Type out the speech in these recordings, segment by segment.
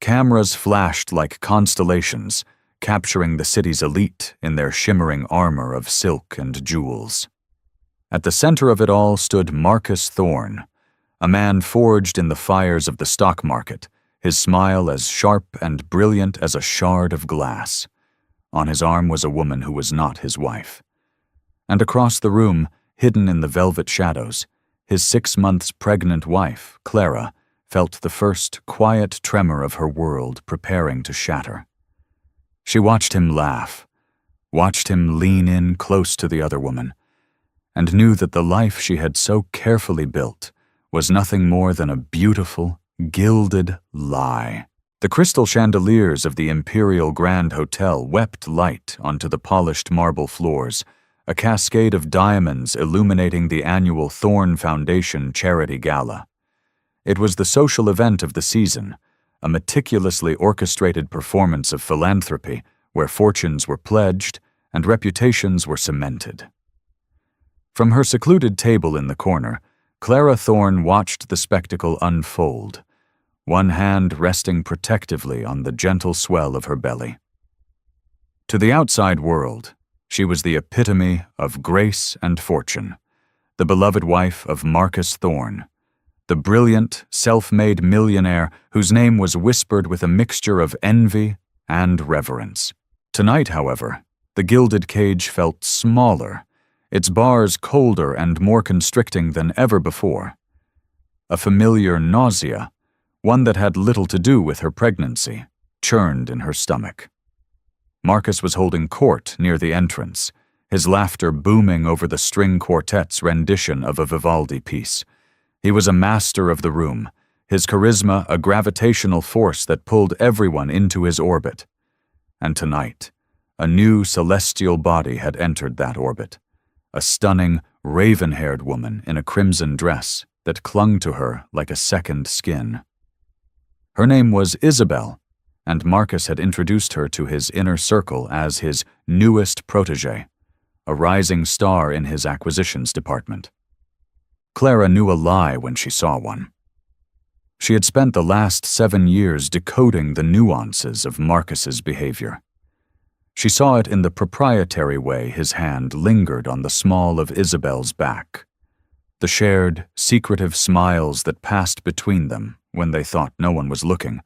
Cameras flashed like constellations, capturing the city's elite in their shimmering armor of silk and jewels. At the center of it all stood Marcus Thorne, a man forged in the fires of the stock market, his smile as sharp and brilliant as a shard of glass. On his arm was a woman who was not his wife. And across the room, hidden in the velvet shadows, his 6 months pregnant wife, Clara, felt the first quiet tremor of her world preparing to shatter. She watched him laugh, watched him lean in close to the other woman, and knew that the life she had so carefully built was nothing more than a beautiful, gilded lie. The crystal chandeliers of the Imperial Grand Hotel wept light onto the polished marble floors, a cascade of diamonds illuminating the annual Thorne Foundation Charity Gala. It was the social event of the season, a meticulously orchestrated performance of philanthropy where fortunes were pledged and reputations were cemented. From her secluded table in the corner, Clara Thorne watched the spectacle unfold, one hand resting protectively on the gentle swell of her belly. To the outside world, she was the epitome of grace and fortune, the beloved wife of Marcus Thorne, the brilliant, self-made millionaire whose name was whispered with a mixture of envy and reverence. Tonight, however, the gilded cage felt smaller, its bars colder and more constricting than ever before. A familiar nausea, one that had little to do with her pregnancy, churned in her stomach. Marcus was holding court near the entrance, his laughter booming over the string quartet's rendition of a Vivaldi piece. He was a master of the room, his charisma a gravitational force that pulled everyone into his orbit. And tonight, a new celestial body had entered that orbit, a stunning, raven-haired woman in a crimson dress that clung to her like a second skin. Her name was Isabel, and Marcus had introduced her to his inner circle as his newest protégé, a rising star in his acquisitions department. Clara knew a lie when she saw one. She had spent the last 7 years decoding the nuances of Marcus's behavior. She saw it in the proprietary way his hand lingered on the small of Isabel's back, the shared, secretive smiles that passed between them when they thought no one was looking,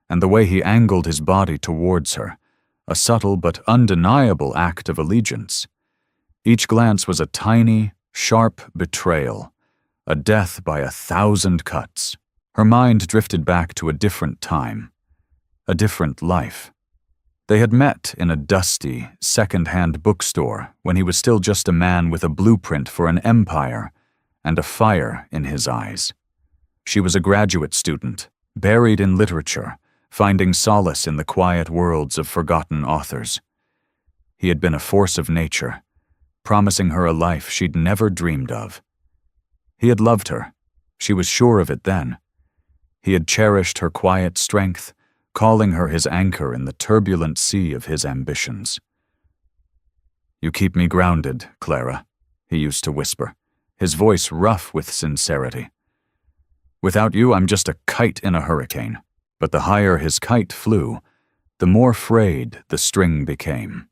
and the way he angled his body towards her, a subtle but undeniable act of allegiance. Each glance was a tiny, sharp betrayal, a death by 1,000 cuts. Her mind drifted back to a different time, a different life. They had met in a dusty, second-hand bookstore when he was still just a man with a blueprint for an empire and a fire in his eyes. She was a graduate student, buried in literature, finding solace in the quiet worlds of forgotten authors. He had been a force of nature, promising her a life she'd never dreamed of. He had loved her. She was sure of it then. He had cherished her quiet strength, calling her his anchor in the turbulent sea of his ambitions. "You keep me grounded, Clara," he used to whisper, his voice rough with sincerity. "Without you, I'm just a kite in a hurricane." But the higher his kite flew, the more frayed the string became.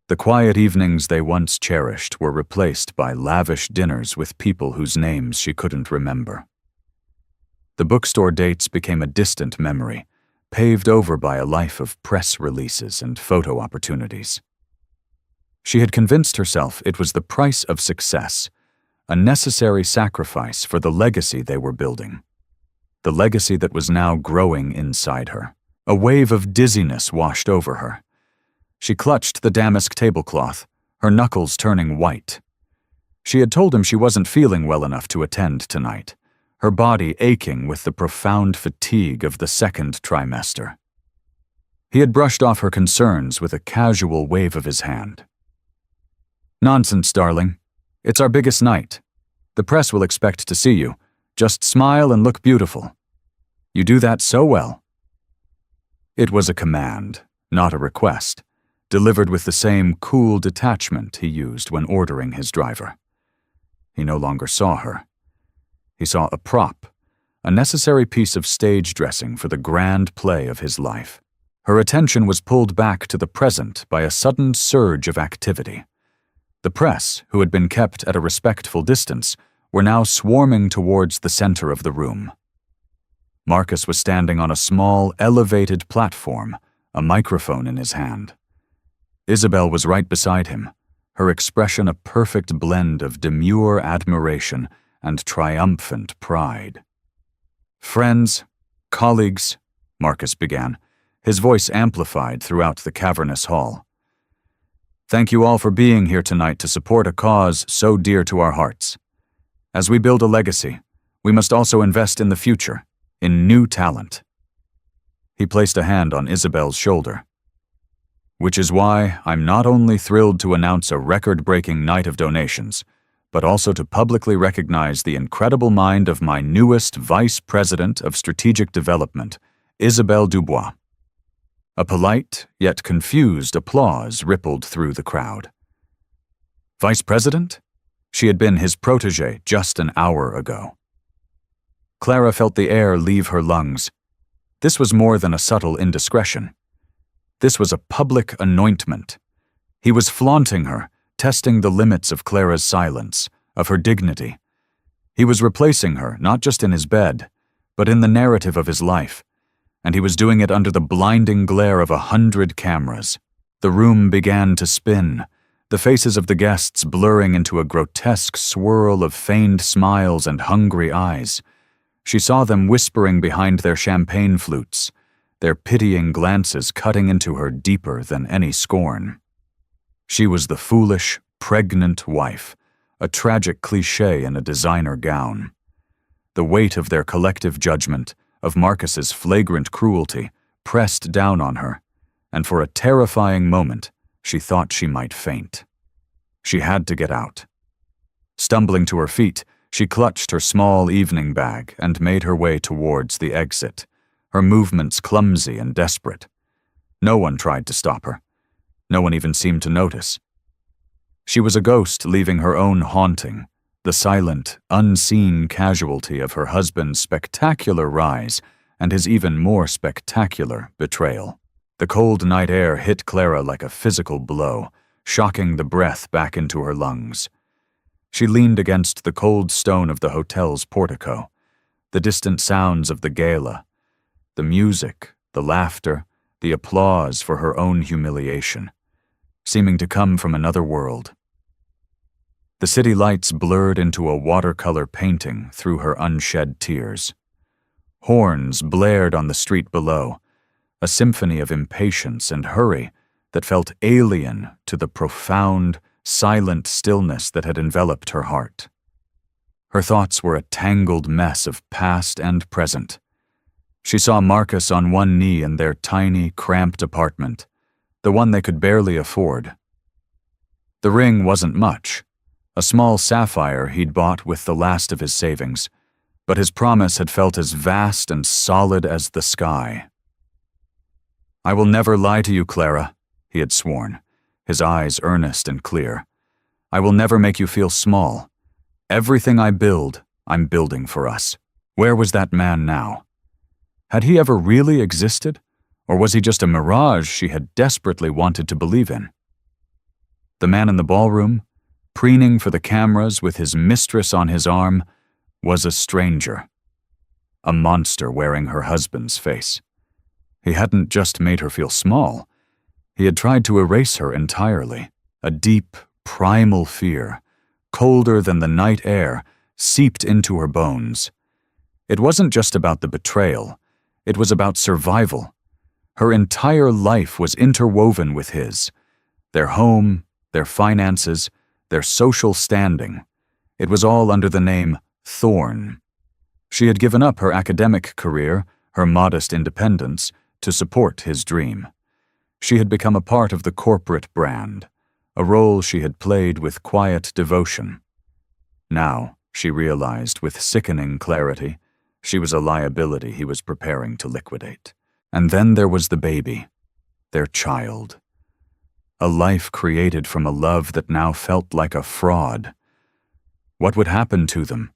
The quiet evenings they once cherished were replaced by lavish dinners with people whose names she couldn't remember. The bookstore dates became a distant memory, paved over by a life of press releases and photo opportunities. She had convinced herself it was the price of success, a necessary sacrifice for the legacy they were building. The legacy that was now growing inside her. A wave of dizziness washed over her. She clutched the damask tablecloth, her knuckles turning white. She had told him she wasn't feeling well enough to attend tonight, her body aching with the profound fatigue of the second trimester. He had brushed off her concerns with a casual wave of his hand. "Nonsense, darling. It's our biggest night. The press will expect to see you. Just smile and look beautiful. You do that so well." It was a command, not a request, delivered with the same cool detachment he used when ordering his driver. He no longer saw her. He saw a prop, a necessary piece of stage dressing for the grand play of his life. Her attention was pulled back to the present by a sudden surge of activity. The press, who had been kept at a respectful distance, were now swarming towards the center of the room. Marcus was standing on a small, elevated platform, a microphone in his hand. Isabel was right beside him, her expression a perfect blend of demure admiration and triumphant pride. "Friends, colleagues," Marcus began, his voice amplified throughout the cavernous hall. "Thank you all for being here tonight to support a cause so dear to our hearts. As we build a legacy, we must also invest in the future, in new talent." He placed a hand on Isabel's shoulder. "Which is why I'm not only thrilled to announce a record-breaking night of donations, but also to publicly recognize the incredible mind of my newest Vice President of Strategic Development, Isabelle Dubois." A polite, yet confused applause rippled through the crowd. Vice President? She had been his protégé just an hour ago. Clara felt the air leave her lungs. This was more than a subtle indiscretion. This was a public anointment. He was flaunting her, testing the limits of Clara's silence, of her dignity. He was replacing her, not just in his bed, but in the narrative of his life, and he was doing it under the blinding glare of 100 cameras. The room began to spin, the faces of the guests blurring into a grotesque swirl of feigned smiles and hungry eyes. She saw them whispering behind their champagne flutes, their pitying glances cutting into her deeper than any scorn. She was the foolish, pregnant wife, a tragic cliché in a designer gown. The weight of their collective judgment, of Marcus's flagrant cruelty, pressed down on her, and for a terrifying moment, she thought she might faint. She had to get out. Stumbling to her feet, she clutched her small evening bag and made her way towards the exit, her movements clumsy and desperate. No one tried to stop her. No one even seemed to notice. She was a ghost leaving her own haunting, the silent, unseen casualty of her husband's spectacular rise and his even more spectacular betrayal. The cold night air hit Clara like a physical blow, shocking the breath back into her lungs. She leaned against the cold stone of the hotel's portico, the distant sounds of the gala, the music, the laughter, the applause for her own humiliation, seeming to come from another world. The city lights blurred into a watercolor painting through her unshed tears. Horns blared on the street below, a symphony of impatience and hurry that felt alien to the profound, silent stillness that had enveloped her heart. Her thoughts were a tangled mess of past and present. She saw Marcus on one knee in their tiny, cramped apartment, the one they could barely afford. The ring wasn't much, a small sapphire he'd bought with the last of his savings, but his promise had felt as vast and solid as the sky. "I will never lie to you, Clara," he had sworn, his eyes earnest and clear. "I will never make you feel small. Everything I build, I'm building for us." Where was that man now? Had he ever really existed, or was he just a mirage she had desperately wanted to believe in? The man in the ballroom, preening for the cameras with his mistress on his arm, was a stranger. A monster wearing her husband's face. He hadn't just made her feel small. He had tried to erase her entirely. A deep, primal fear, colder than the night air, seeped into her bones. It wasn't just about the betrayal. It was about survival. Her entire life was interwoven with his. Their home, their finances, their social standing. It was all under the name Thorn. She had given up her academic career, her modest independence, to support his dream. She had become a part of the corporate brand, a role she had played with quiet devotion. Now, she realized with sickening clarity, she was a liability he was preparing to liquidate. And then there was the baby, their child. A life created from a love that now felt like a fraud. What would happen to them?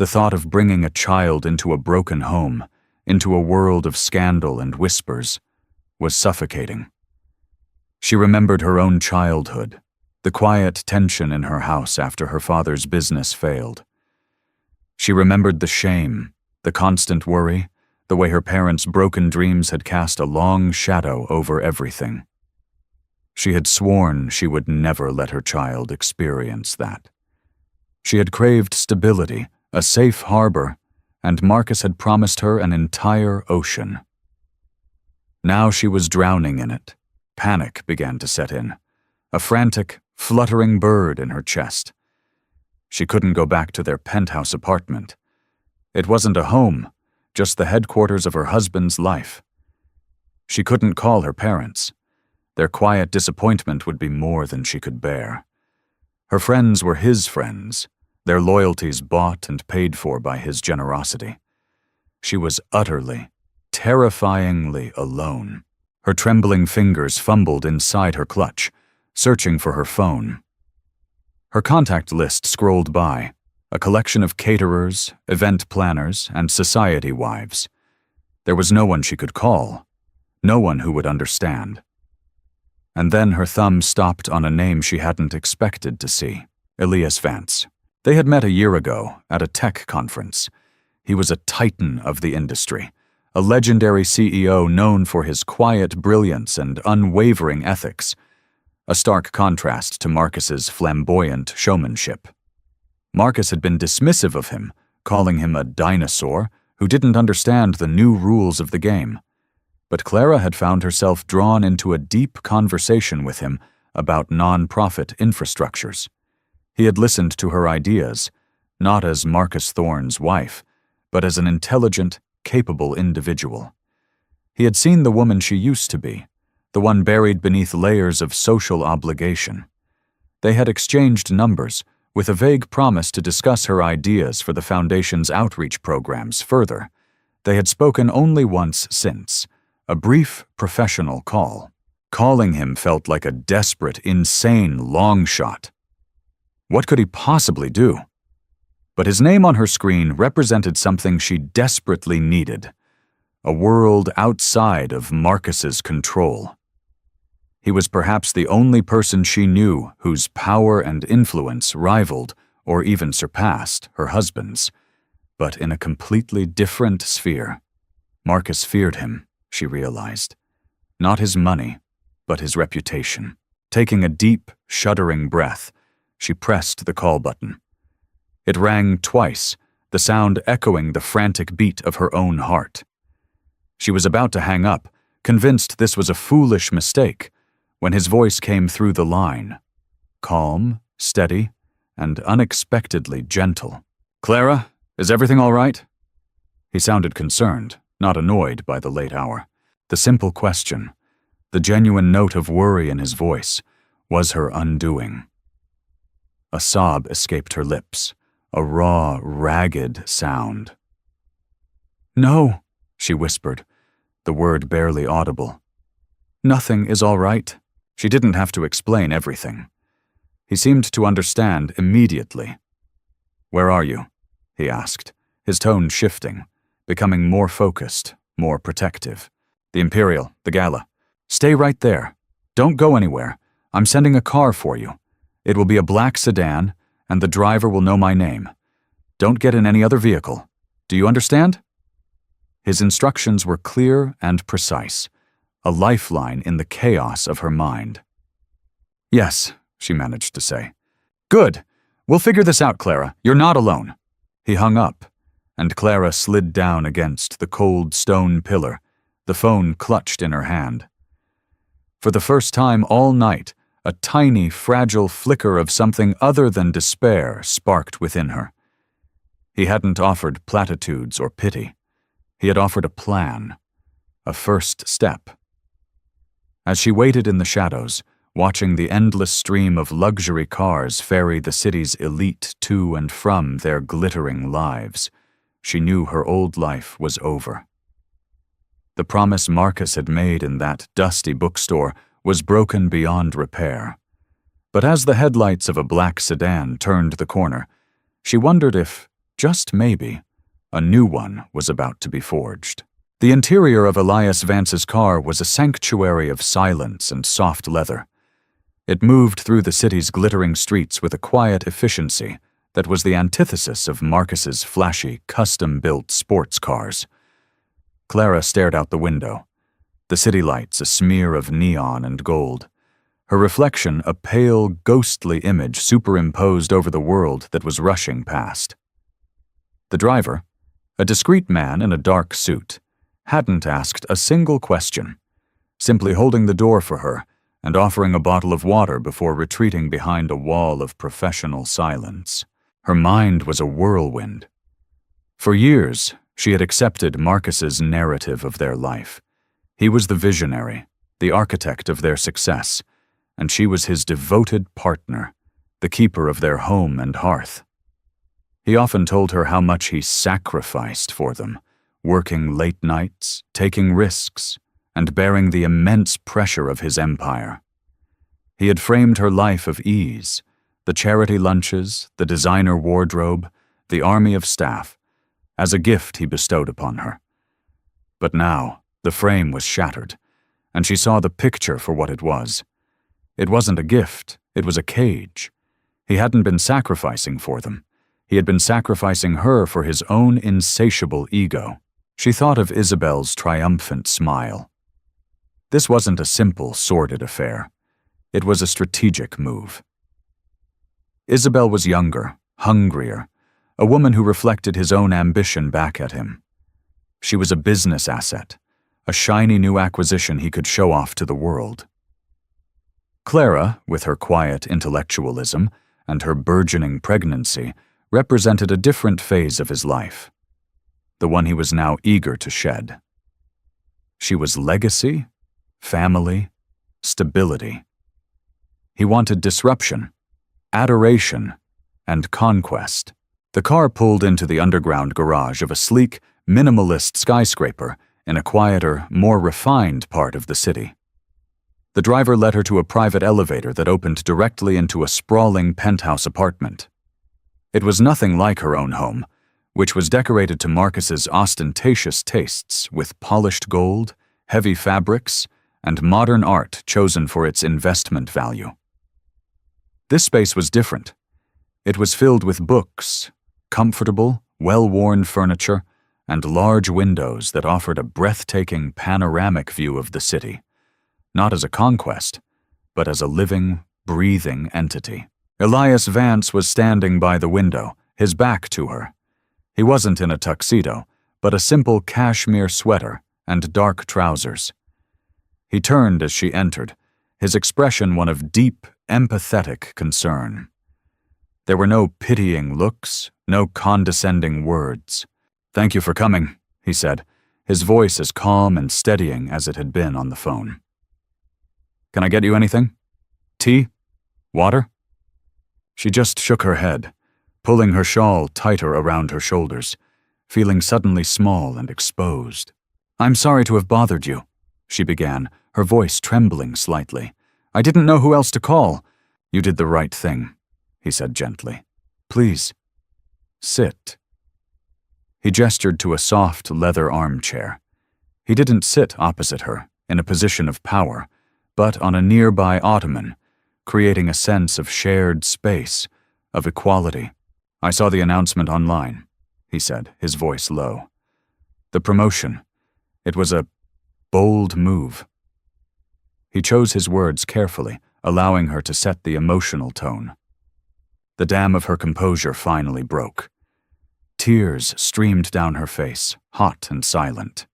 The thought of bringing a child into a broken home, into a world of scandal and whispers, was suffocating. She remembered her own childhood, the quiet tension in her house after her father's business failed. She remembered the shame, the constant worry, the way her parents' broken dreams had cast a long shadow over everything. She had sworn she would never let her child experience that. She had craved stability, a safe harbor, and Marcus had promised her an entire ocean. Now she was drowning in it. Panic began to set in, a frantic, fluttering bird in her chest. She couldn't go back to their penthouse apartment. It wasn't a home, just the headquarters of her husband's life. She couldn't call her parents. Their quiet disappointment would be more than she could bear. Her friends were his friends, their loyalties bought and paid for by his generosity. She was utterly, terrifyingly alone. Her trembling fingers fumbled inside her clutch, searching for her phone. Her contact list scrolled by, a collection of caterers, event planners, and society wives. There was no one she could call, no one who would understand. And then her thumb stopped on a name she hadn't expected to see, Elias Vance. They had met a year ago at a tech conference. He was a titan of the industry, a legendary CEO known for his quiet brilliance and unwavering ethics, a stark contrast to Marcus's flamboyant showmanship. Marcus had been dismissive of him, calling him a dinosaur who didn't understand the new rules of the game. But Clara had found herself drawn into a deep conversation with him about non-profit infrastructures. He had listened to her ideas, not as Marcus Thorne's wife, but as an intelligent, capable individual. He had seen the woman she used to be, the one buried beneath layers of social obligation. They had exchanged numbers, with a vague promise to discuss her ideas for the Foundation's outreach programs further. They had spoken only once since, a brief professional call. Calling him felt like a desperate, insane long shot. What could he possibly do? But his name on her screen represented something she desperately needed, a world outside of Marcus's control. He was perhaps the only person she knew whose power and influence rivaled or even surpassed her husband's, but in a completely different sphere. Marcus feared him, she realized. Not his money, but his reputation. Taking a deep, shuddering breath, she pressed the call button. It rang twice, the sound echoing the frantic beat of her own heart. She was about to hang up, convinced this was a foolish mistake, when his voice came through the line, calm, steady, and unexpectedly gentle. "Clara, is everything all right?" He sounded concerned, not annoyed by the late hour. The simple question, the genuine note of worry in his voice, was her undoing. A sob escaped her lips, a raw, ragged sound. "No," she whispered, the word barely audible. "Nothing is all right." She didn't have to explain everything. He seemed to understand immediately. "Where are you?" he asked, his tone shifting, becoming more focused, more protective. "The Imperial, the gala. Stay right there. Don't go anywhere. I'm sending a car for you. It will be a black sedan, and the driver will know my name. Don't get in any other vehicle. Do you understand?" His instructions were clear and precise, a lifeline in the chaos of her mind. "Yes," she managed to say. "Good. We'll figure this out, Clara. You're not alone." He hung up, and Clara slid down against the cold stone pillar, the phone clutched in her hand. For the first time all night, a tiny, fragile flicker of something other than despair sparked within her. He hadn't offered platitudes or pity. He had offered a plan, a first step. As she waited in the shadows, watching the endless stream of luxury cars ferry the city's elite to and from their glittering lives, she knew her old life was over. The promise Marcus had made in that dusty bookstore was broken beyond repair. But as the headlights of a black sedan turned the corner, she wondered if, just maybe, a new one was about to be forged. The interior of Elias Vance's car was a sanctuary of silence and soft leather. It moved through the city's glittering streets with a quiet efficiency that was the antithesis of Marcus's flashy, custom-built sports cars. Clara stared out the window, the city lights a smear of neon and gold, her reflection a pale, ghostly image superimposed over the world that was rushing past. The driver, a discreet man in a dark suit, hadn't asked a single question, simply holding the door for her and offering a bottle of water before retreating behind a wall of professional silence. Her mind was a whirlwind. For years, she had accepted Marcus's narrative of their life. He was the visionary, the architect of their success, and she was his devoted partner, the keeper of their home and hearth. He often told her how much he sacrificed for them, working late nights, taking risks, and bearing the immense pressure of his empire. He had framed her life of ease, the charity lunches, the designer wardrobe, the army of staff, as a gift he bestowed upon her. But now, the frame was shattered, and she saw the picture for what it was. It wasn't a gift, it was a cage. He hadn't been sacrificing for them. He had been sacrificing her for his own insatiable ego. She thought of Isabel's triumphant smile. This wasn't a simple, sordid affair. It was a strategic move. Isabel was younger, hungrier, a woman who reflected his own ambition back at him. She was a business asset, a shiny new acquisition he could show off to the world. Clara, with her quiet intellectualism and her burgeoning pregnancy, represented a different phase of his life, the one he was now eager to shed. She was legacy, family, stability. He wanted disruption, adoration, and conquest. The car pulled into the underground garage of a sleek, minimalist skyscraper in a quieter, more refined part of the city. The driver led her to a private elevator that opened directly into a sprawling penthouse apartment. It was nothing like her own home, which was decorated to Marcus's ostentatious tastes with polished gold, heavy fabrics, and modern art chosen for its investment value. This space was different. It was filled with books, comfortable, well-worn furniture, and large windows that offered a breathtaking panoramic view of the city, not as a conquest, but as a living, breathing entity. Elias Vance was standing by the window, his back to her. He wasn't in a tuxedo, but a simple cashmere sweater and dark trousers. He turned as she entered, his expression one of deep, empathetic concern. There were no pitying looks, no condescending words. "Thank you for coming," he said, his voice as calm and steadying as it had been on the phone. "Can I get you anything? Tea? Water?" She just shook her head, pulling her shawl tighter around her shoulders, feeling suddenly small and exposed. "I'm sorry to have bothered you," she began, her voice trembling slightly. "I didn't know who else to call." "You did the right thing," he said gently. "Please, sit." He gestured to a soft leather armchair. He didn't sit opposite her, in a position of power, but on a nearby ottoman, creating a sense of shared space, of equality. "I saw the announcement online," he said, his voice low. "The promotion. It was a bold move." He chose his words carefully, allowing her to set the emotional tone. The dam of her composure finally broke. Tears streamed down her face, hot and silent.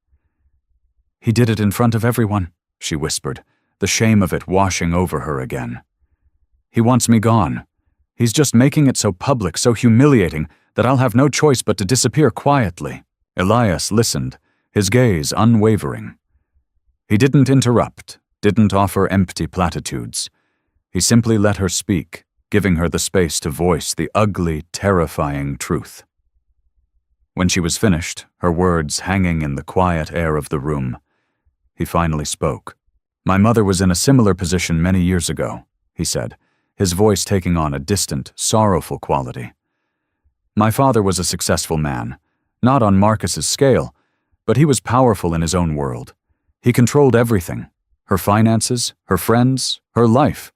"He did it in front of everyone," she whispered, the shame of it washing over her again. "He wants me gone. He's just making it so public, so humiliating, that I'll have no choice but to disappear quietly." Elias listened, his gaze unwavering. He didn't interrupt, didn't offer empty platitudes. He simply let her speak, giving her the space to voice the ugly, terrifying truth. When she was finished, her words hanging in the quiet air of the room, he finally spoke. "My mother was in a similar position many years ago," he said, his voice taking on a distant, sorrowful quality. My father was a successful man, not on Marcus's scale, but he was powerful in his own world. He controlled everything, her finances, her friends, her life.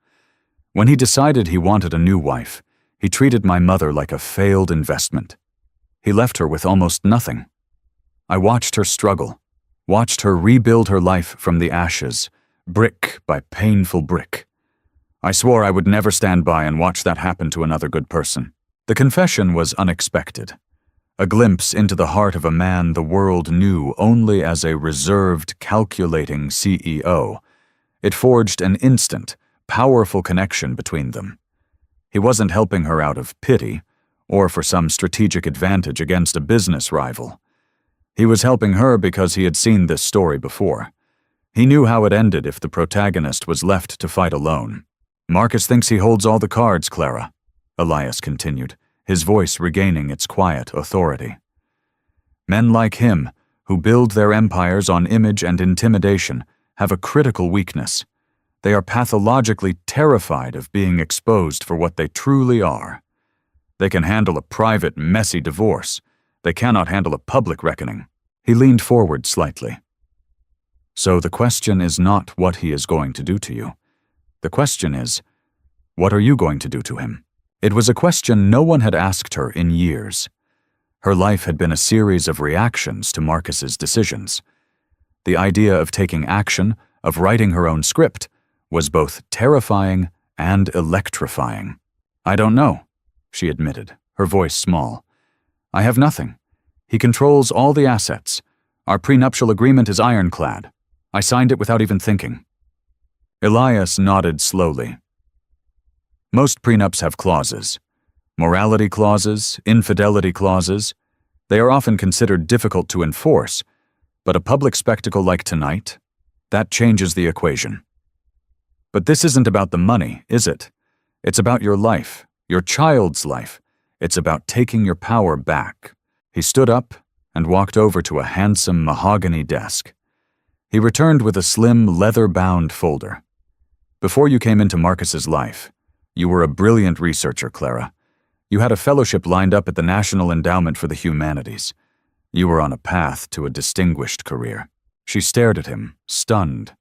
When he decided he wanted a new wife, he treated my mother like a failed investment. He left her with almost nothing. I watched her struggle, watched her rebuild her life from the ashes, brick by painful brick. I swore I would never stand by and watch that happen to another good person. The confession was unexpected. A glimpse into the heart of a man the world knew only as a reserved, calculating CEO. It forged an instant, powerful connection between them. He wasn't helping her out of pity, or for some strategic advantage against a business rival. He was helping her because he had seen this story before. He knew how it ended if the protagonist was left to fight alone. "Marcus thinks he holds all the cards, Clara," Elias continued, his voice regaining its quiet authority. "Men like him, who build their empires on image and intimidation, have a critical weakness. They are pathologically terrified of being exposed for what they truly are. They can handle a private, messy divorce. They cannot handle a public reckoning." He leaned forward slightly. "So the question is not what he is going to do to you. The question is, what are you going to do to him?" It was a question no one had asked her in years. Her life had been a series of reactions to Marcus's decisions. The idea of taking action, of writing her own script, was both terrifying and electrifying. "I don't know," she admitted, her voice small. "I have nothing. He controls all the assets. Our prenuptial agreement is ironclad. I signed it without even thinking." Elias nodded slowly. Most prenups have clauses. Morality clauses, infidelity clauses. They are often considered difficult to enforce, but a public spectacle like tonight, that changes the equation. But this isn't about the money, is it? It's about your life, your child's life. It's about taking your power back. He stood up and walked over to a handsome mahogany desk. He returned with a slim, leather-bound folder. "Before you came into Marcus's life, you were a brilliant researcher, Clara. You had a fellowship lined up at the National Endowment for the Humanities. You were on a path to a distinguished career." She stared at him, stunned.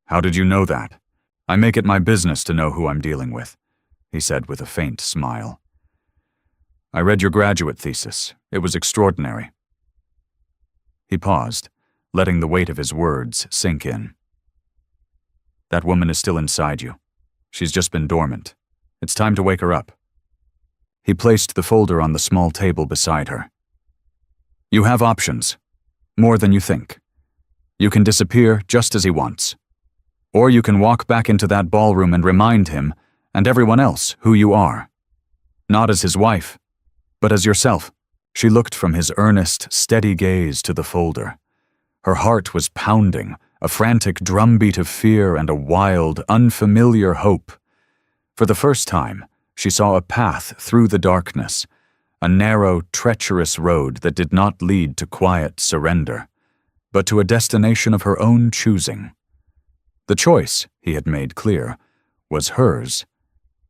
"How did you know that?" "I make it my business to know who I'm dealing with," he said with a faint smile. "I read your graduate thesis. It was extraordinary." He paused, letting the weight of his words sink in. "That woman is still inside you. She's just been dormant. It's time to wake her up." He placed the folder on the small table beside her. "You have options. More than you think. You can disappear just as he wants. Or you can walk back into that ballroom and remind him, and everyone else, who you are. Not as his wife, but as yourself." She looked from his earnest, steady gaze to the folder. Her heart was pounding, a frantic drumbeat of fear and a wild, unfamiliar hope. For the first time, she saw a path through the darkness, a narrow, treacherous road that did not lead to quiet surrender, but to a destination of her own choosing. The choice, he had made clear, was hers,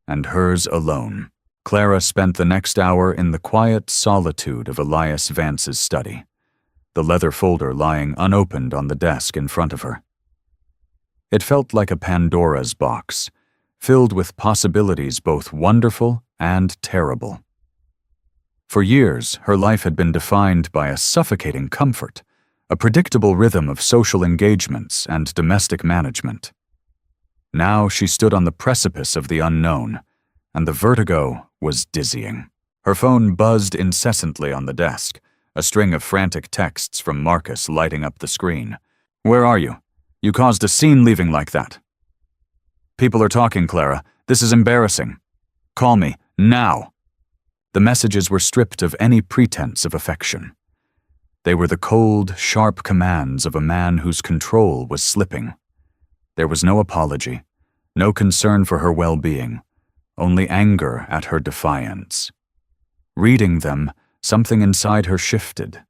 and hers alone. Clara spent the next hour in the quiet solitude of Elias Vance's study, the leather folder lying unopened on the desk in front of her. It felt like a Pandora's box, filled with possibilities both wonderful and terrible. For years, her life had been defined by a suffocating comfort, a predictable rhythm of social engagements and domestic management. Now she stood on the precipice of the unknown, and the vertigo was dizzying. Her phone buzzed incessantly on the desk, a string of frantic texts from Marcus lighting up the screen. "Where are you? You caused a scene leaving like that." "People are talking, Clara. This is embarrassing. Call me, now." The messages were stripped of any pretense of affection. They were the cold, sharp commands of a man whose control was slipping. There was no apology, no concern for her well-being, only anger at her defiance. Reading them, something inside her shifted.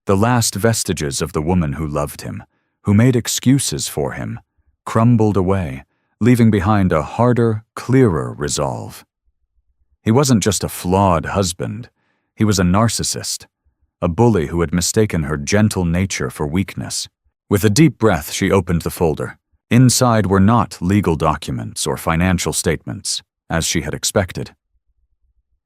The last vestiges of the woman who loved him, who made excuses for him, crumbled away, leaving behind a harder, clearer resolve. He wasn't just a flawed husband. He was a narcissist, a bully who had mistaken her gentle nature for weakness. With a deep breath, she opened the folder. Inside were not legal documents or financial statements, as she had expected.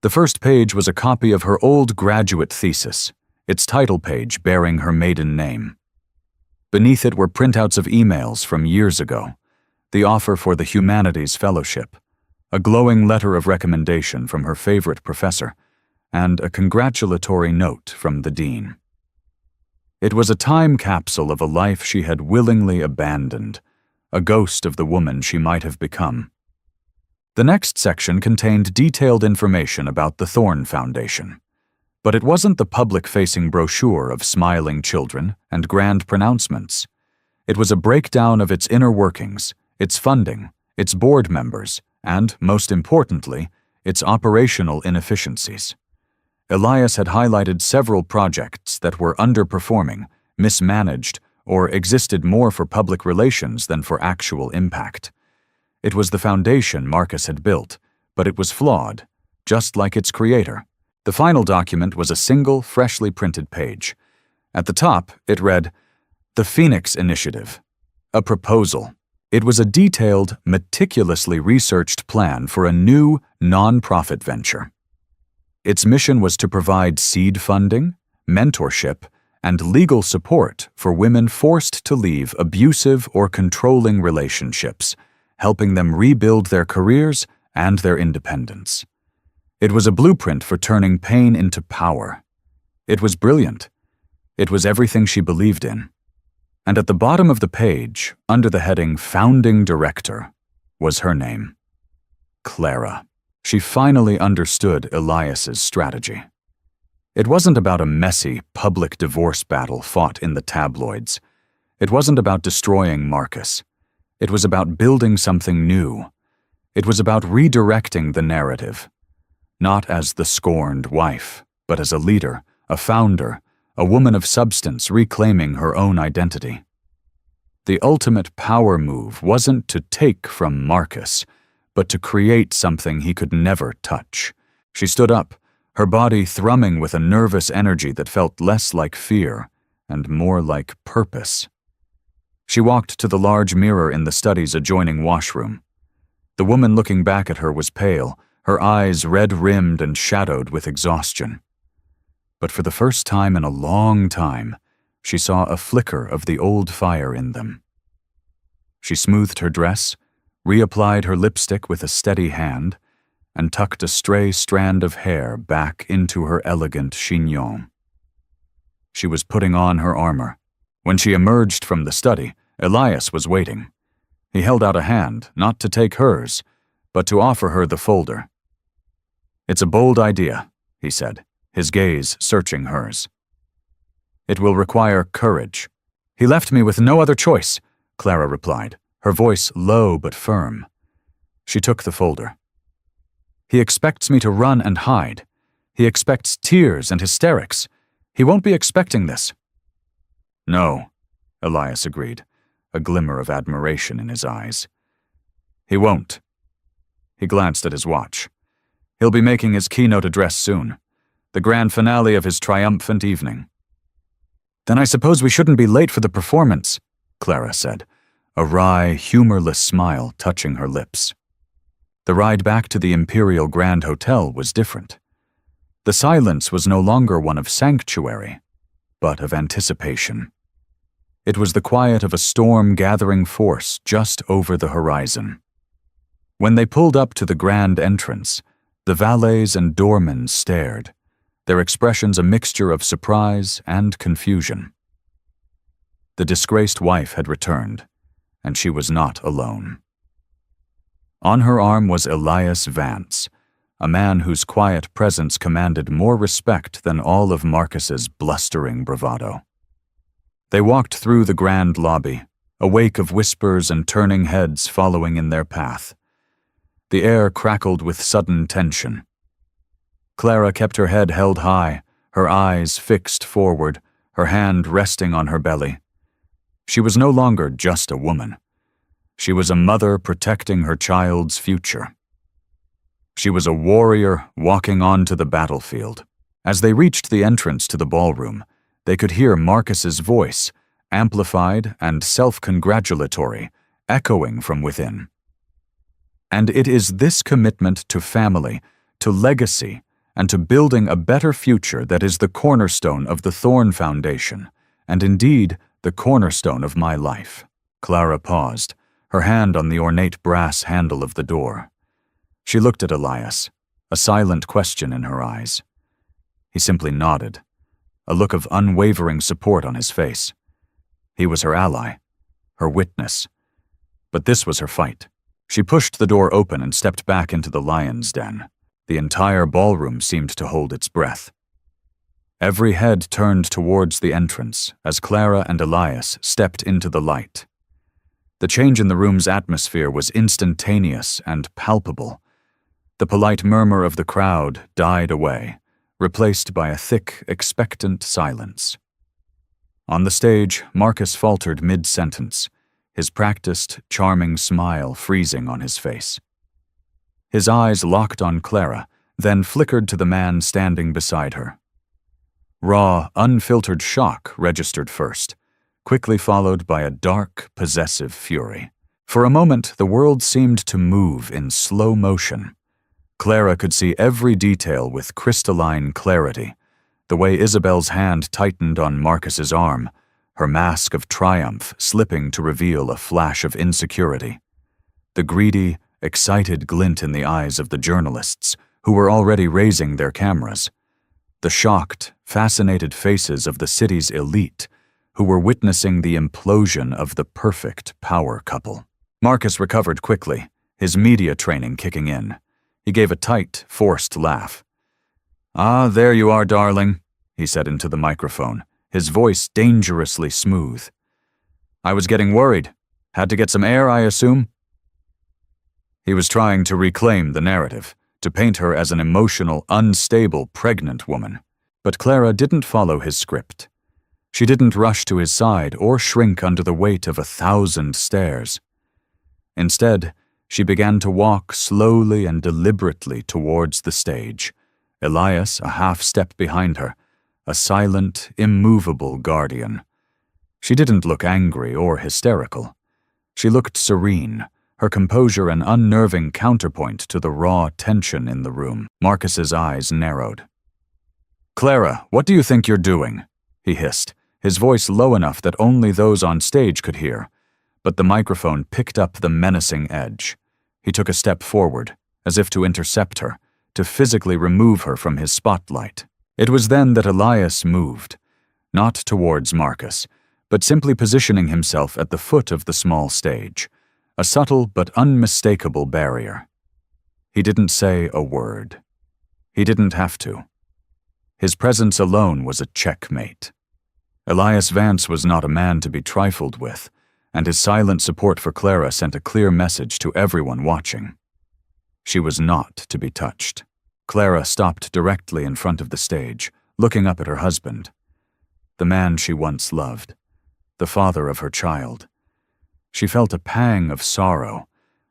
The first page was a copy of her old graduate thesis, its title page bearing her maiden name. Beneath it were printouts of emails from years ago, the offer for the Humanities Fellowship, a glowing letter of recommendation from her favorite professor, and a congratulatory note from the dean. It was a time capsule of a life she had willingly abandoned, a ghost of the woman she might have become. The next section contained detailed information about the Thorn Foundation, but it wasn't the public-facing brochure of smiling children and grand pronouncements. It was a breakdown of its inner workings, its funding, its board members, and, most importantly, its operational inefficiencies. Elias had highlighted several projects that were underperforming, mismanaged, or existed more for public relations than for actual impact. It was the foundation Marcus had built, but it was flawed, just like its creator. The final document was a single, freshly printed page. At the top, it read, "The Phoenix Initiative, a proposal." It was a detailed, meticulously researched plan for a new, non-profit venture. Its mission was to provide seed funding, mentorship, and legal support for women forced to leave abusive or controlling relationships, helping them rebuild their careers and their independence. It was a blueprint for turning pain into power. It was brilliant. It was everything she believed in. And at the bottom of the page, under the heading Founding Director, was her name. Clara. She finally understood Elias's strategy. It wasn't about a messy, public divorce battle fought in the tabloids. It wasn't about destroying Marcus. It was about building something new. It was about redirecting the narrative, not as the scorned wife, but as a leader, a founder, a woman of substance reclaiming her own identity. The ultimate power move wasn't to take from Marcus, but to create something he could never touch. She stood up, her body thrumming with a nervous energy that felt less like fear and more like purpose. She walked to the large mirror in the study's adjoining washroom. The woman looking back at her was pale, her eyes red-rimmed and shadowed with exhaustion. But for the first time in a long time, she saw a flicker of the old fire in them. She smoothed her dress, reapplied her lipstick with a steady hand, and tucked a stray strand of hair back into her elegant chignon. She was putting on her armor. When she emerged from the study, Elias was waiting. He held out a hand, not to take hers, but to offer her the folder. "It's a bold idea," he said, his gaze searching hers. "It will require courage." "He left me with no other choice," Clara replied, her voice low but firm. She took the folder. "He expects me to run and hide. He expects tears and hysterics. He won't be expecting this." "No," Elias agreed, a glimmer of admiration in his eyes. "He won't." He glanced at his watch. "He'll be making his keynote address soon, the grand finale of his triumphant evening." "Then I suppose we shouldn't be late for the performance," Clara said, a wry, humorless smile touching her lips. The ride back to the Imperial Grand Hotel was different. The silence was no longer one of sanctuary, but of anticipation. It was the quiet of a storm gathering force just over the horizon. When they pulled up to the grand entrance, the valets and doormen stared, their expressions a mixture of surprise and confusion. The disgraced wife had returned, and she was not alone. On her arm was Elias Vance, a man whose quiet presence commanded more respect than all of Marcus's blustering bravado. They walked through the grand lobby, a wake of whispers and turning heads following in their path. The air crackled with sudden tension. Clara kept her head held high, her eyes fixed forward, her hand resting on her belly. She was no longer just a woman. She was a mother protecting her child's future. She was a warrior walking onto the battlefield, As they reached the entrance to the ballroom, they could hear Marcus's voice, amplified and self-congratulatory, echoing from within. And it is this commitment to family, to legacy, and to building a better future that is the cornerstone of the Thorn Foundation, and indeed the cornerstone of my life. Clara paused, her hand on the ornate brass handle of the door. She looked at Elias, a silent question in her eyes. He simply nodded, a look of unwavering support on his face. He was her ally, her witness. But this was her fight. She pushed the door open and stepped back into the lion's den. The entire ballroom seemed to hold its breath. Every head turned towards the entrance as Clara and Elias stepped into the light. The change in the room's atmosphere was instantaneous and palpable. The polite murmur of the crowd died away, replaced by a thick, expectant silence. On the stage, Marcus faltered mid-sentence, his practiced, charming smile freezing on his face. His eyes locked on Clara, then flickered to the man standing beside her. Raw, unfiltered shock registered first, quickly followed by a dark, possessive fury. For a moment, the world seemed to move in slow motion. Clara could see every detail with crystalline clarity, the way Isabel's hand tightened on Marcus's arm, her mask of triumph slipping to reveal a flash of insecurity. The greedy, excited glint in the eyes of the journalists, who were already raising their cameras. The shocked, fascinated faces of the city's elite, who were witnessing the implosion of the perfect power couple. Marcus recovered quickly, his media training kicking in. He gave a tight, forced laugh. "Ah, there you are, darling," he said into the microphone, his voice dangerously smooth. "I was getting worried. Had to get some air, I assume?" He was trying to reclaim the narrative, to paint her as an emotional, unstable, pregnant woman. But Clara didn't follow his script. She didn't rush to his side or shrink under the weight of 1,000 stares. Instead, she began to walk slowly and deliberately towards the stage, Elias a half step behind her, a silent, immovable guardian. She didn't look angry or hysterical. She looked serene, her composure an unnerving counterpoint to the raw tension in the room. Marcus's eyes narrowed. "Clara, what do you think you're doing?" he hissed, his voice low enough that only those on stage could hear, but the microphone picked up the menacing edge. He took a step forward, as if to intercept her, to physically remove her from his spotlight. It was then that Elias moved, not towards Marcus, but simply positioning himself at the foot of the small stage, a subtle but unmistakable barrier. He didn't say a word. He didn't have to. His presence alone was a checkmate. Elias Vance was not a man to be trifled with, and his silent support for Clara sent a clear message to everyone watching. She was not to be touched. Clara stopped directly in front of the stage, looking up at her husband, the man she once loved, the father of her child. She felt a pang of sorrow,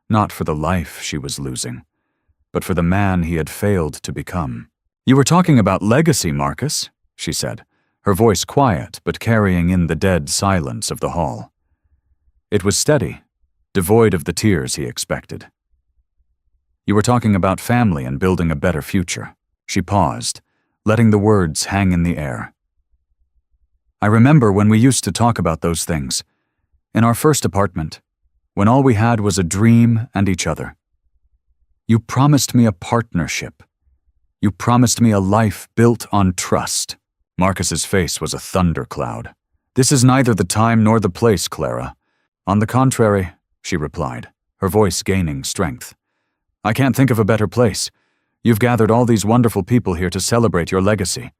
not for the life she was losing, but for the man he had failed to become. "You were talking about legacy, Marcus," she said, her voice quiet but carrying in the dead silence of the hall. It was steady, devoid of the tears he expected. "You were talking about family and building a better future." She paused, letting the words hang in the air. "I remember when we used to talk about those things, in our first apartment, when all we had was a dream and each other. You promised me a partnership. You promised me a life built on trust." Marcus's face was a thundercloud. "This is neither the time nor the place, Clara. On the contrary," she replied, her voice gaining strength. "I can't think of a better place. You've gathered all these wonderful people here to celebrate your legacy.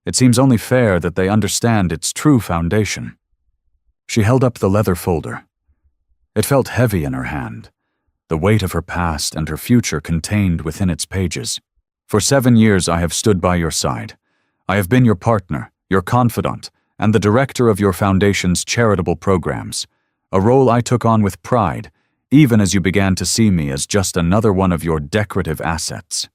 It seems only fair that they understand its true foundation." She held up the leather folder. It felt heavy in her hand, the weight of her past and her future contained within its pages. "For 7 years I have stood by your side. I have been your partner, your confidant, and the director of your foundation's charitable programs, a role I took on with pride, even as you began to see me as just another one of your decorative assets."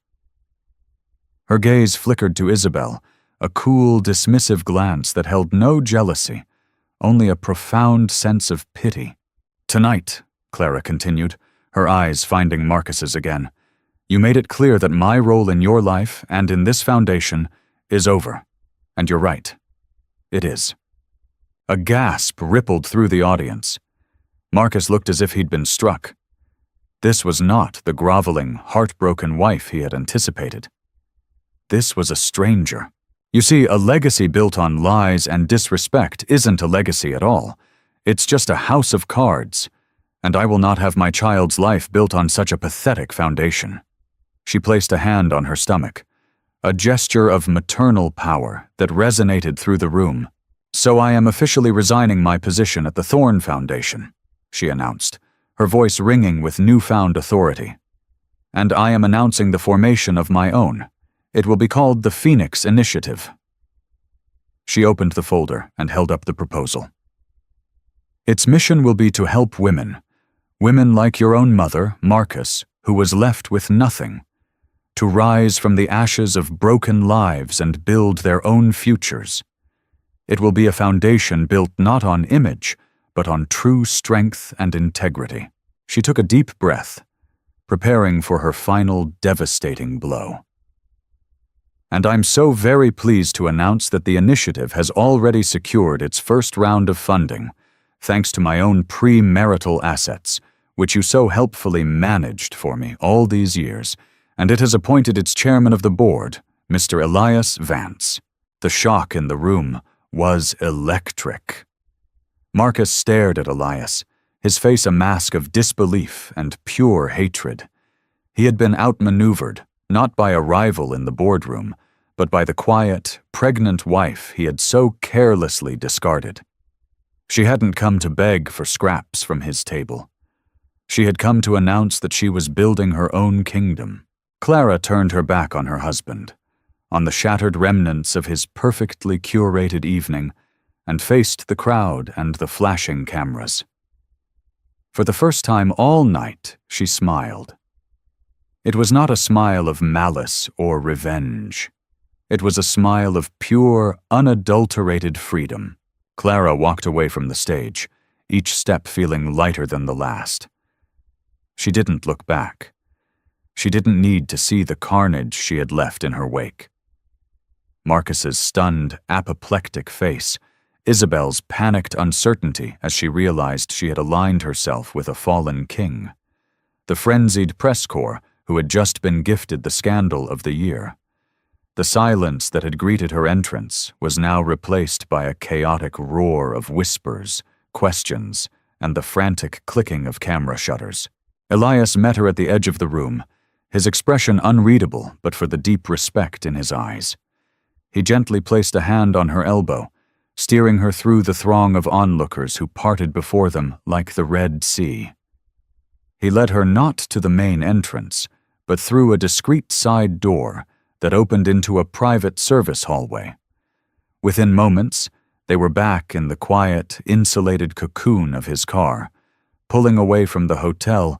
Her gaze flickered to Isabel, a cool, dismissive glance that held no jealousy, only a profound sense of pity. "Tonight," Clara continued, her eyes finding Marcus's again, "you made it clear that my role in your life and in this foundation is over. And you're right. It is." A gasp rippled through the audience. Marcus looked as if he'd been struck. This was not the groveling, heartbroken wife he had anticipated. This was a stranger. You see, a legacy built on lies and disrespect isn't a legacy at all. It's just a house of cards, and I will not have my child's life built on such a pathetic foundation. She placed a hand on her stomach, a gesture of maternal power that resonated through the room. "So I am officially resigning my position at the Thorn Foundation," she announced, her voice ringing with newfound authority. "And I am announcing the formation of my own. It will be called the Phoenix Initiative." She opened the folder and held up the proposal. "Its mission will be to help women like your own mother, Marcus, who was left with nothing, to rise from the ashes of broken lives and build their own futures. It will be a foundation built not on image, but on true strength and integrity." She took a deep breath, preparing for her final devastating blow. "And I'm so very pleased to announce that the initiative has already secured its first round of funding, thanks to my own pre-marital assets, which you so helpfully managed for me all these years, and it has appointed its chairman of the board, Mr. Elias Vance." The shock in the room was electric. Marcus stared at Elias, his face a mask of disbelief and pure hatred. He had been outmaneuvered, not by a rival in the boardroom, but by the quiet, pregnant wife he had so carelessly discarded. She hadn't come to beg for scraps from his table. She had come to announce that she was building her own kingdom. Clara turned her back on her husband, on the shattered remnants of his perfectly curated evening, and faced the crowd and the flashing cameras. For the first time all night, she smiled. It was not a smile of malice or revenge. It was a smile of pure, unadulterated freedom. Clara walked away from the stage, each step feeling lighter than the last. She didn't look back. She didn't need to see the carnage she had left in her wake. Marcus's stunned, apoplectic face, Isabel's panicked uncertainty as she realized she had aligned herself with a fallen king, the frenzied press corps who had just been gifted the scandal of the year. The silence that had greeted her entrance was now replaced by a chaotic roar of whispers, questions, and the frantic clicking of camera shutters. Elias met her at the edge of the room, his expression unreadable but for the deep respect in his eyes. He gently placed a hand on her elbow, steering her through the throng of onlookers who parted before them like the Red Sea. He led her not to the main entrance, but through a discreet side door that opened into a private service hallway. Within moments, they were back in the quiet, insulated cocoon of his car, pulling away from the hotel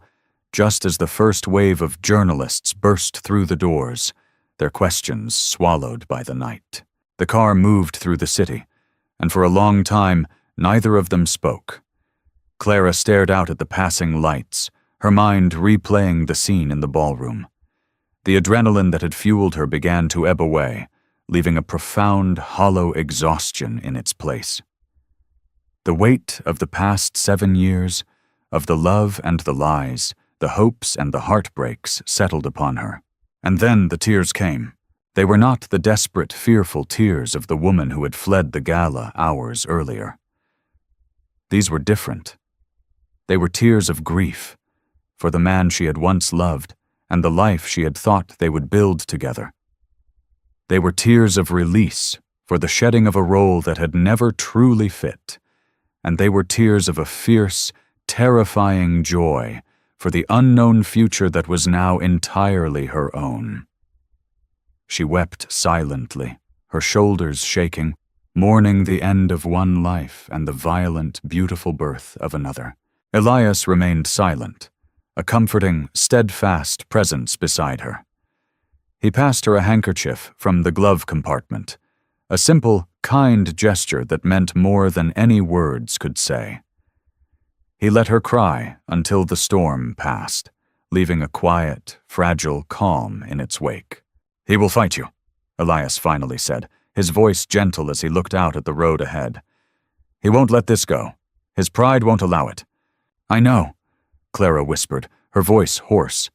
just as the first wave of journalists burst through the doors, their questions swallowed by the night. The car moved through the city, and for a long time, neither of them spoke. Clara stared out at the passing lights, her mind replaying the scene in the ballroom. The adrenaline that had fueled her began to ebb away, leaving a profound, hollow exhaustion in its place. The weight of the past 7 years, of the love and the lies, the hopes and the heartbreaks settled upon her. And then the tears came. They were not the desperate, fearful tears of the woman who had fled the gala hours earlier. These were different. They were tears of grief for the man she had once loved and the life she had thought they would build together. They were tears of release for the shedding of a role that had never truly fit, and they were tears of a fierce, terrifying joy for the unknown future that was now entirely her own. She wept silently, her shoulders shaking, mourning the end of one life and the violent, beautiful birth of another. Elias remained silent, a comforting, steadfast presence beside her. He passed her a handkerchief from the glove compartment, a simple, kind gesture that meant more than any words could say. He let her cry until the storm passed, leaving a quiet, fragile calm in its wake. "He will fight you," Elias finally said, his voice gentle as he looked out at the road ahead. "He won't let this go. His pride won't allow it." "I know," Clara whispered, her voice hoarse.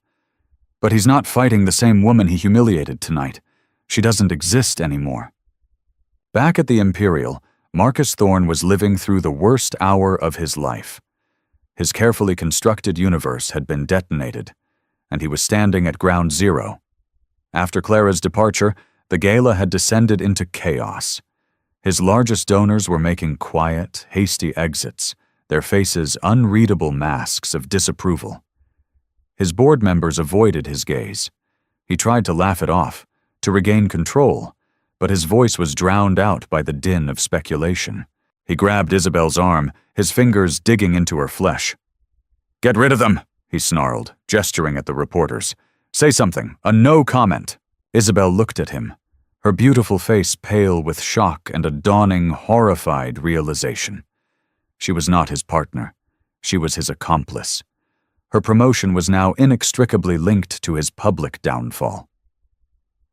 "But he's not fighting the same woman he humiliated tonight. She doesn't exist anymore." Back at the Imperial, Marcus Thorne was living through the worst hour of his life. His carefully constructed universe had been detonated, and he was standing at ground zero. After Clara's departure, the gala had descended into chaos. His largest donors were making quiet, hasty exits, their faces unreadable masks of disapproval. His board members avoided his gaze. He tried to laugh it off, to regain control, but his voice was drowned out by the din of speculation. He grabbed Isabel's arm, his fingers digging into her flesh. "Get rid of them," he snarled, gesturing at the reporters. "Say something, a no comment." Isabel looked at him, her beautiful face pale with shock and a dawning, horrified realization. She was not his partner. She was his accomplice. Her promotion was now inextricably linked to his public downfall.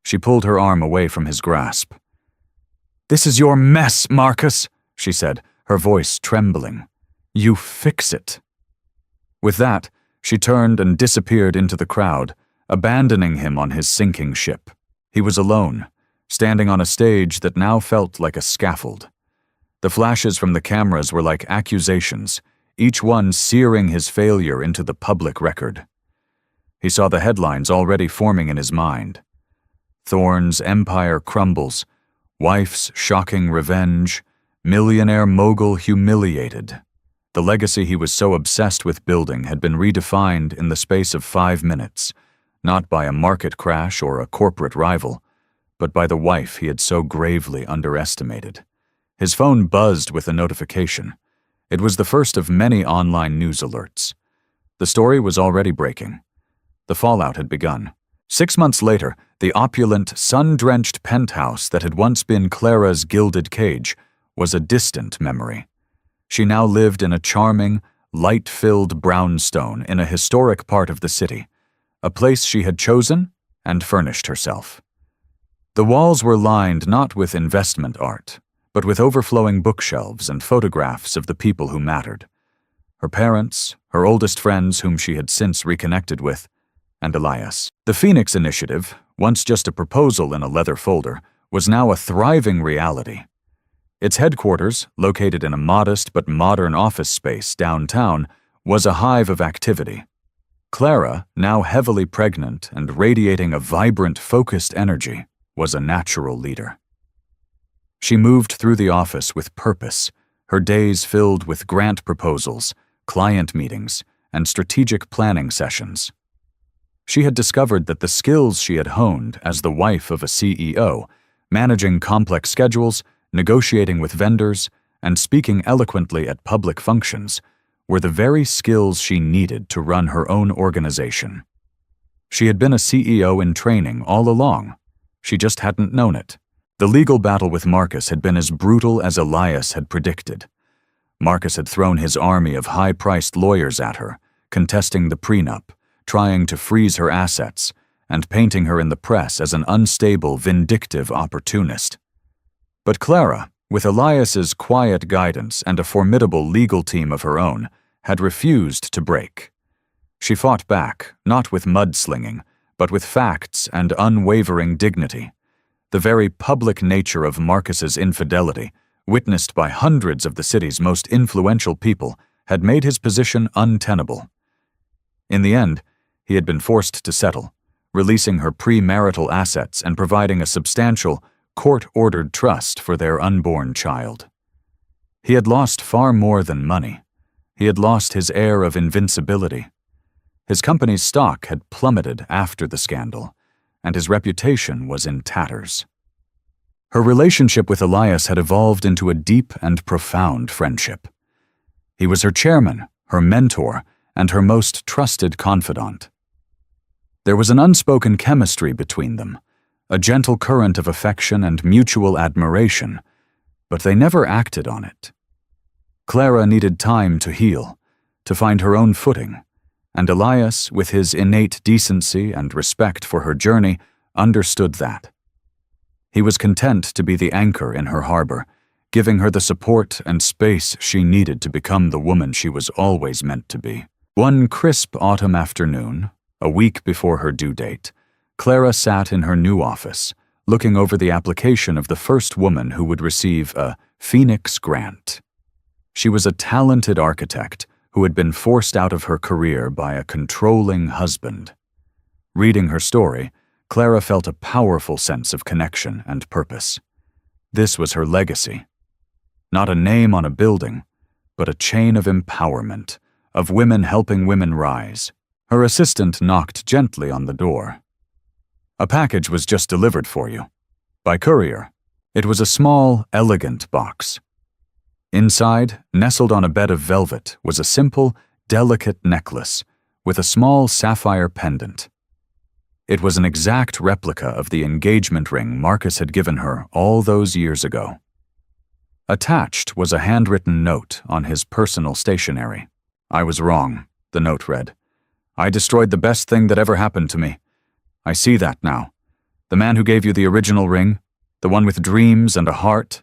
She pulled her arm away from his grasp. "This is your mess, Marcus," she said, her voice trembling. "You fix it." With that, she turned and disappeared into the crowd, abandoning him on his sinking ship. He was alone, standing on a stage that now felt like a scaffold. The flashes from the cameras were like accusations, each one searing his failure into the public record. He saw the headlines already forming in his mind. Thorne's empire crumbles, wife's shocking revenge, millionaire mogul humiliated. The legacy he was so obsessed with building had been redefined in the space of 5 minutes, not by a market crash or a corporate rival, but by the wife he had so gravely underestimated. His phone buzzed with a notification. It was the first of many online news alerts. The story was already breaking. The fallout had begun. 6 months later, the opulent, sun-drenched penthouse that had once been Clara's gilded cage was a distant memory. She now lived in a charming, light-filled brownstone in a historic part of the city, a place she had chosen and furnished herself. The walls were lined not with investment art, but with overflowing bookshelves and photographs of the people who mattered. Her parents, her oldest friends whom she had since reconnected with, and Elias. The Phoenix Initiative, once just a proposal in a leather folder, was now a thriving reality. Its headquarters, located in a modest but modern office space downtown, was a hive of activity. Clara, now heavily pregnant and radiating a vibrant, focused energy, was a natural leader. She moved through the office with purpose, her days filled with grant proposals, client meetings, and strategic planning sessions. She had discovered that the skills she had honed as the wife of a CEO, managing complex schedules, negotiating with vendors, and speaking eloquently at public functions, were the very skills she needed to run her own organization. She had been a CEO in training all along. She just hadn't known it. The legal battle with Marcus had been as brutal as Elias had predicted. Marcus had thrown his army of high-priced lawyers at her, contesting the prenup, trying to freeze her assets, and painting her in the press as an unstable, vindictive opportunist. But Clara, with Elias's quiet guidance and a formidable legal team of her own, had refused to break. She fought back, not with mudslinging, but with facts and unwavering dignity. The very public nature of Marcus's infidelity, witnessed by hundreds of the city's most influential people, had made his position untenable. In the end, he had been forced to settle, releasing her premarital assets and providing a substantial, court-ordered trust for their unborn child. He had lost far more than money. He had lost his air of invincibility. His company's stock had plummeted after the scandal, and his reputation was in tatters. Her relationship with Elias had evolved into a deep and profound friendship. He was her chairman, her mentor, and her most trusted confidant. There was an unspoken chemistry between them, a gentle current of affection and mutual admiration, but they never acted on it. Clara needed time to heal, to find her own footing, and Elias, with his innate decency and respect for her journey, understood that. He was content to be the anchor in her harbor, giving her the support and space she needed to become the woman she was always meant to be. One crisp autumn afternoon, a week before her due date, Clara sat in her new office, looking over the application of the first woman who would receive a Phoenix Grant. She was a talented architect who had been forced out of her career by a controlling husband. Reading her story, Clara felt a powerful sense of connection and purpose. This was her legacy. Not a name on a building, but a chain of empowerment, of women helping women rise. Her assistant knocked gently on the door. "A package was just delivered for you. By courier." It was a small, elegant box. Inside, nestled on a bed of velvet, was a simple, delicate necklace with a small sapphire pendant. It was an exact replica of the engagement ring Marcus had given her all those years ago. Attached was a handwritten note on his personal stationery. "I was wrong," the note read. "I destroyed the best thing that ever happened to me. I see that now. The man who gave you the original ring, the one with dreams and a heart,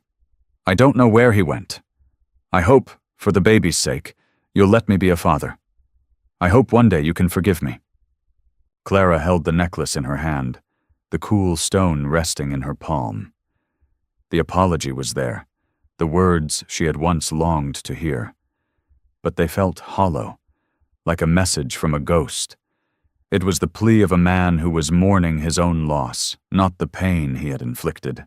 I don't know where he went. I hope, for the baby's sake, you'll let me be a father. I hope one day you can forgive me." Clara held the necklace in her hand, the cool stone resting in her palm. The apology was there, the words she had once longed to hear. But they felt hollow, like a message from a ghost. It was the plea of a man who was mourning his own loss, not the pain he had inflicted.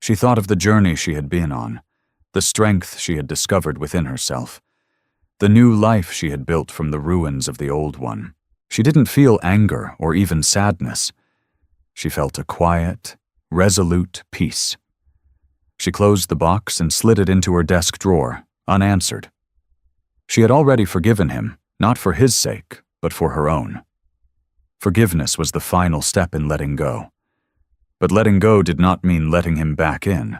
She thought of the journey she had been on, the strength she had discovered within herself, the new life she had built from the ruins of the old one. She didn't feel anger or even sadness. She felt a quiet, resolute peace. She closed the box and slid it into her desk drawer, unanswered. She had already forgiven him, not for his sake, but for her own. Forgiveness was the final step in letting go. But letting go did not mean letting him back in.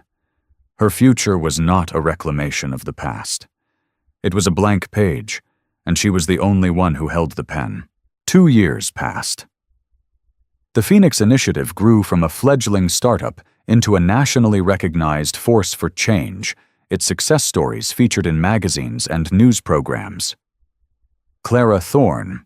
Her future was not a reclamation of the past. It was a blank page, and she was the only one who held the pen. 2 years passed. The Phoenix Initiative grew from a fledgling startup into a nationally recognized force for change, its success stories featured in magazines and news programs. Clara Thorne,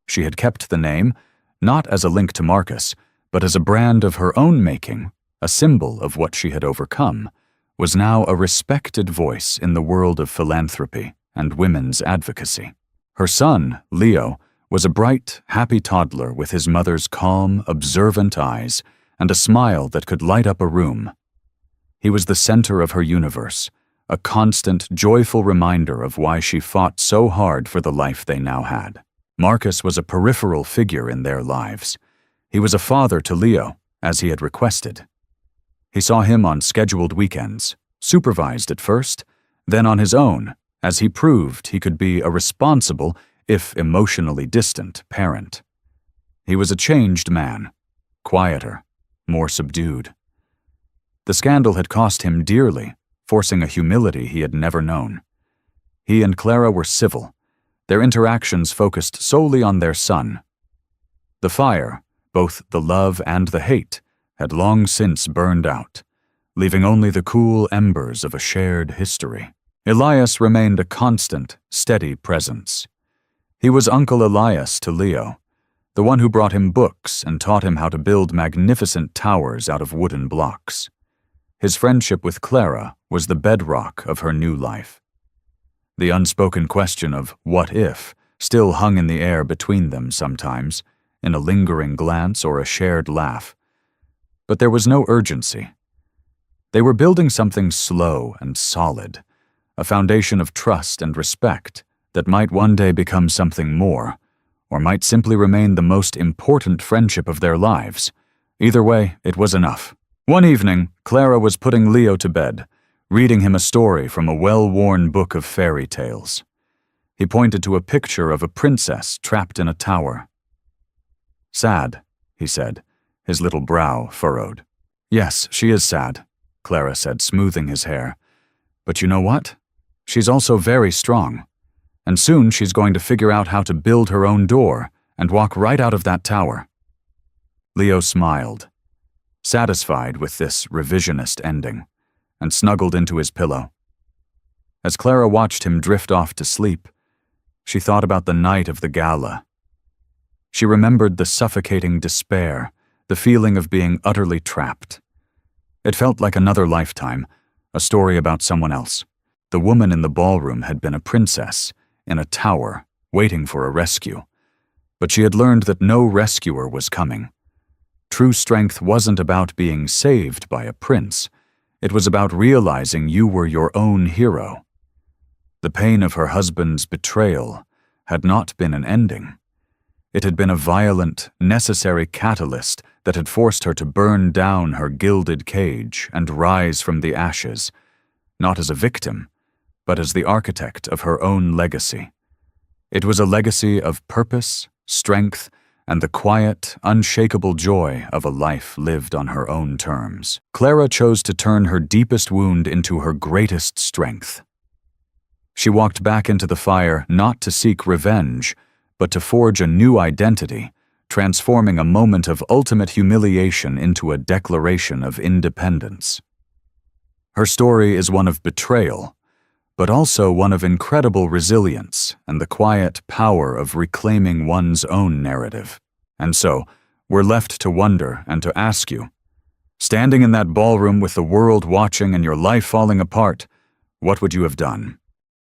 she had kept the name, not as a link to Marcus, but as a brand of her own making, a symbol of what she had overcome, was now a respected voice in the world of philanthropy and women's advocacy. Her son, Leo, was a bright, happy toddler with his mother's calm, observant eyes and a smile that could light up a room. He was the center of her universe, a constant, joyful reminder of why she fought so hard for the life they now had. Marcus was a peripheral figure in their lives. He was a father to Leo, as he had requested. He saw him on scheduled weekends, supervised at first, then on his own, as he proved he could be a responsible, if emotionally distant, parent. He was a changed man, quieter, more subdued. The scandal had cost him dearly, forcing a humility he had never known. He and Clara were civil, their interactions focused solely on their son. The fire, both the love and the hate, had long since burned out, leaving only the cool embers of a shared history. Elias remained a constant, steady presence. He was Uncle Elias to Leo, the one who brought him books and taught him how to build magnificent towers out of wooden blocks. His friendship with Clara was the bedrock of her new life. The unspoken question of what if still hung in the air between them sometimes, in a lingering glance or a shared laugh. But there was no urgency. They were building something slow and solid, a foundation of trust and respect that might one day become something more, or might simply remain the most important friendship of their lives. Either way, it was enough. One evening, Clara was putting Leo to bed, reading him a story from a well-worn book of fairy tales. He pointed to a picture of a princess trapped in a tower. Sad, he said, his little brow furrowed. Yes, she is sad, Clara said, smoothing his hair. But you know what? She's also very strong. And soon she's going to figure out how to build her own door and walk right out of that tower. Leo smiled, satisfied with this revisionist ending, and snuggled into his pillow. As Clara watched him drift off to sleep, she thought about the night of the gala. She remembered the suffocating despair, the feeling of being utterly trapped. It felt like another lifetime, a story about someone else. The woman in the ballroom had been a princess, in a tower, waiting for a rescue. But she had learned that no rescuer was coming. True strength wasn't about being saved by a prince. It was about realizing you were your own hero. The pain of her husband's betrayal had not been an ending. It had been a violent, necessary catalyst that had forced her to burn down her gilded cage and rise from the ashes, not as a victim, but as the architect of her own legacy. It was a legacy of purpose, strength, and the quiet, unshakable joy of a life lived on her own terms. Clara chose to turn her deepest wound into her greatest strength. She walked back into the fire not to seek revenge, but to forge a new identity, transforming a moment of ultimate humiliation into a declaration of independence. Her story is one of betrayal, but also one of incredible resilience and the quiet power of reclaiming one's own narrative. And so, we're left to wonder and to ask you, standing in that ballroom with the world watching and your life falling apart, what would you have done?